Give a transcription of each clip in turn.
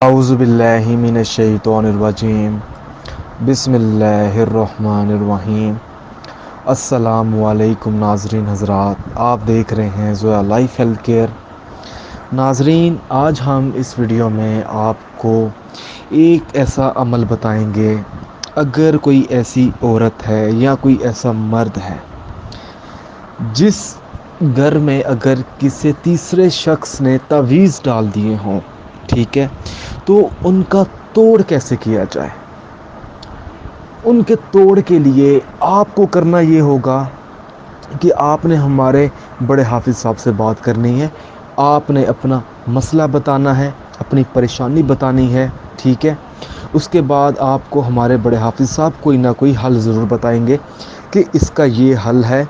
اعوذ باللہ من الشیطان الرجیم بسم اللہ الرحمن الرحیم۔ السلام علیکم ناظرین حضرات، آپ دیکھ رہے ہیں زویا لائف ہیلتھ کیئر۔ ناظرین، آج ہم اس ویڈیو میں آپ کو ایک ایسا عمل بتائیں گے، اگر کوئی ایسی عورت ہے یا کوئی ایسا مرد ہے جس گھر میں اگر کسی تیسرے شخص نے تعویذ ڈال دیے ہوں، ٹھیک ہے، تو ان کا توڑ کیسے کیا جائے۔ ان کے توڑ کے لیے آپ کو کرنا یہ ہوگا کہ آپ نے ہمارے بڑے حافظ صاحب سے بات کرنی ہے، آپ نے اپنا مسئلہ بتانا ہے، اپنی پریشانی بتانی ہے، ٹھیک ہے۔ اس کے بعد آپ کو ہمارے بڑے حافظ صاحب کوئی نہ کوئی حل ضرور بتائیں گے کہ اس کا یہ حل ہے،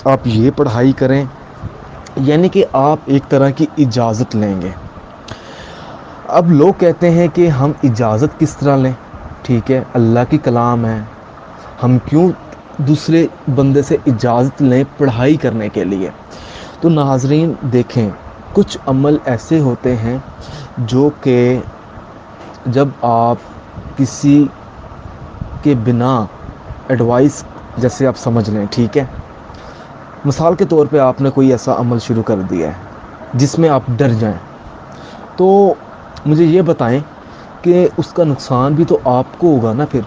آپ یہ پڑھائی کریں، یعنی کہ آپ ایک طرح کی اجازت لیں گے۔ اب لوگ کہتے ہیں کہ ہم اجازت کس طرح لیں، ٹھیک ہے، اللہ کی کلام ہے، ہم کیوں دوسرے بندے سے اجازت لیں پڑھائی کرنے کے لیے۔ تو ناظرین دیکھیں، کچھ عمل ایسے ہوتے ہیں جو کہ جب آپ کسی کے بنا ایڈوائس، جیسے آپ سمجھ لیں، ٹھیک ہے، مثال کے طور پہ آپ نے کوئی ایسا عمل شروع کر دیا ہے جس میں آپ ڈر جائیں، تو مجھے یہ بتائیں کہ اس کا نقصان بھی تو آپ کو ہوگا نا، پھر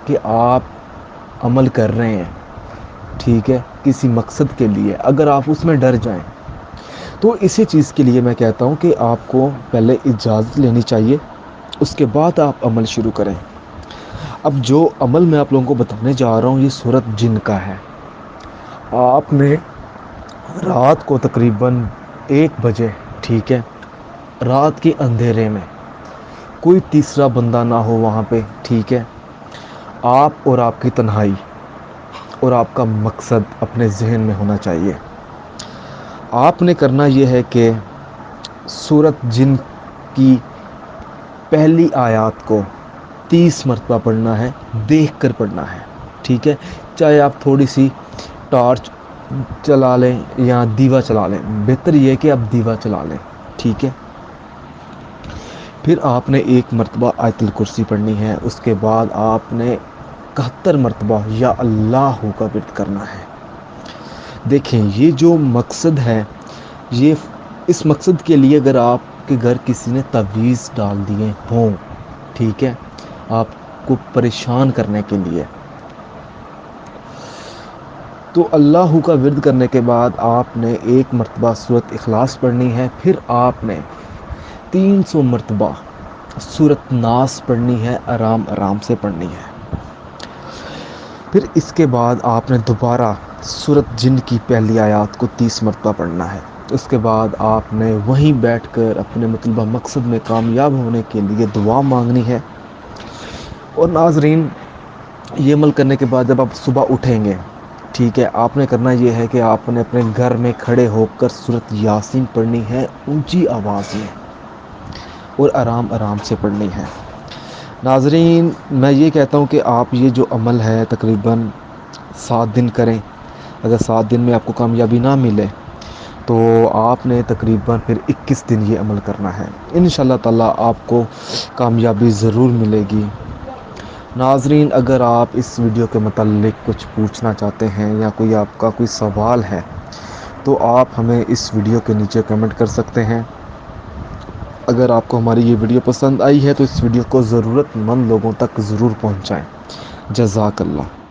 کہ آپ عمل کر رہے ہیں، ٹھیک ہے، کسی مقصد کے لیے، اگر آپ اس میں ڈر جائیں تو اسی چیز کے لیے میں کہتا ہوں کہ آپ کو پہلے اجازت لینی چاہیے، اس کے بعد آپ عمل شروع کریں۔ اب جو عمل میں آپ لوگوں کو بتانے جا رہا ہوں یہ صورت جن کا ہے۔ آپ نے رات کو تقریباً 1 بجے، ٹھیک ہے، رات کے اندھیرے میں کوئی تیسرا بندہ نہ ہو وہاں پہ، ٹھیک ہے، آپ اور آپ کی تنہائی اور آپ کا مقصد اپنے ذہن میں ہونا چاہیے۔ آپ نے کرنا یہ ہے کہ سورت جن کی پہلی آیات کو 30 مرتبہ پڑھنا ہے، دیکھ کر پڑھنا ہے، ٹھیک ہے، چاہے آپ تھوڑی سی ٹارچ چلا لیں یا دیوا چلا لیں، بہتر یہ ہے کہ آپ دیوا چلا لیں، ٹھیک ہے۔ پھر آپ نے 1 مرتبہ آیت الکرسی پڑھنی ہے، اس کے بعد آپ نے 71 مرتبہ یا اللہ کا ورد کرنا ہے۔ دیکھیں، یہ جو مقصد ہے، یہ اس مقصد کے لیے اگر آپ کے گھر کسی نے تعویذ ڈال دیے ہوں، ٹھیک ہے، آپ کو پریشان کرنے کے لیے، تو اللہ کا ورد کرنے کے بعد آپ نے 1 مرتبہ سورت اخلاص پڑھنی ہے، پھر آپ نے 300 مرتبہ سورت ناس پڑھنی ہے، آرام آرام سے پڑھنی ہے۔ پھر اس کے بعد آپ نے دوبارہ سورت جن کی پہلی آیات کو 30 مرتبہ پڑھنا ہے۔ اس کے بعد آپ نے وہیں بیٹھ کر اپنے مطلوبہ مقصد میں کامیاب ہونے کے لیے دعا مانگنی ہے۔ اور ناظرین، یہ عمل کرنے کے بعد جب آپ صبح اٹھیں گے، ٹھیک ہے، آپ نے کرنا یہ ہے کہ آپ نے اپنے گھر میں کھڑے ہو کر سورت یاسین پڑھنی ہے، اونچی آواز میں اور آرام آرام سے پڑھنی ہے۔ ناظرین، میں یہ کہتا ہوں کہ آپ یہ جو عمل ہے تقریباً 7 دن کریں۔ اگر 7 دن میں آپ کو کامیابی نہ ملے تو آپ نے تقریباً پھر 21 دن یہ عمل کرنا ہے، انشاءاللہ تعالیٰ آپ کو کامیابی ضرور ملے گی۔ ناظرین، اگر آپ اس ویڈیو کے متعلق کچھ پوچھنا چاہتے ہیں یا کوئی آپ کا کوئی سوال ہے تو آپ ہمیں اس ویڈیو کے نیچے کمنٹ کر سکتے ہیں۔ اگر آپ کو ہماری یہ ویڈیو پسند آئی ہے تو اس ویڈیو کو ضرورت مند لوگوں تک ضرور پہنچائیں۔ جزاک اللہ۔